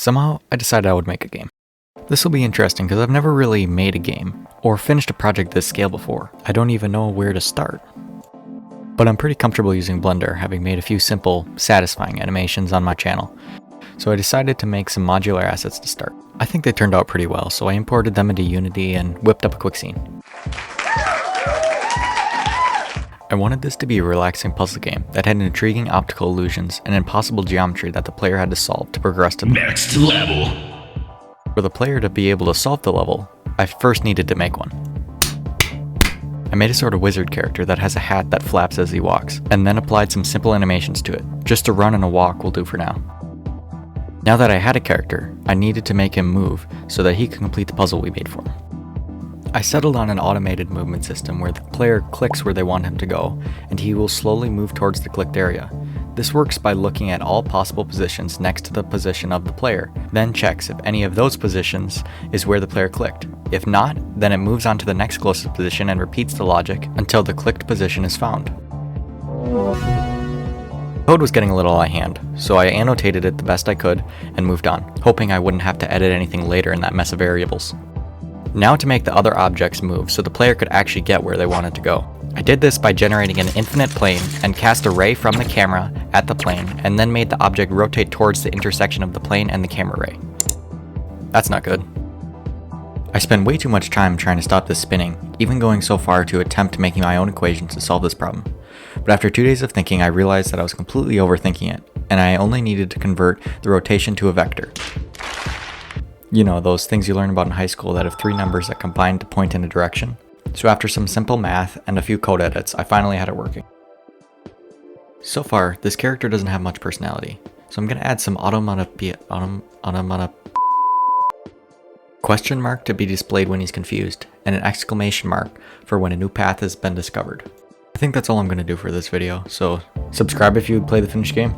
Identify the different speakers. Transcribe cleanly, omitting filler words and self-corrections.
Speaker 1: Somehow, I decided I would make a game. This will be interesting because I've never really made a game or finished a project this scale before. I don't even know where to start. But I'm pretty comfortable using Blender, having made a few simple, satisfying animations on my channel. So I decided to make some modular assets to start. I think they turned out pretty well, so I imported them into Unity and whipped up a quick scene. I wanted this to be a relaxing puzzle game that had intriguing optical illusions and impossible geometry that the player had to solve to progress to the
Speaker 2: next level.
Speaker 1: For the player to be able to solve the level, I first needed to make one. I made a sort of wizard character that has a hat that flaps as he walks, and then applied some simple animations to it. Just a run and a walk will do for now. Now that I had a character, I needed to make him move so that he could complete the puzzle we made for him. I settled on an automated movement system where the player clicks where they want him to go, and he will slowly move towards the clicked area. This works by looking at all possible positions next to the position of the player, then checks if any of those positions is where the player clicked. If not, then it moves on to the next closest position and repeats the logic until the clicked position is found. Code was getting a little out of hand, so I annotated it the best I could and moved on, hoping I wouldn't have to edit anything later in that mess of variables. Now to make the other objects move so the player could actually get where they wanted to go. I did this by generating an infinite plane and cast a ray from the camera at the plane and then made the object rotate towards the intersection of the plane and the camera ray. That's not good. I spent way too much time trying to stop this spinning, even going so far to attempt making my own equations to solve this problem. But after 2 days of thinking, I realized that I was completely overthinking it, and I only needed to convert the rotation to a vector. You know, those things you learn about in high school that have 3 numbers that combine to point in a direction. So after some simple math and a few code edits, I finally had it working. So far, this character doesn't have much personality, so I'm going to add some question mark to be displayed when he's confused, and an exclamation mark for when a new path has been discovered. I think that's all I'm going to do for this video, so subscribe if you would play the finished game.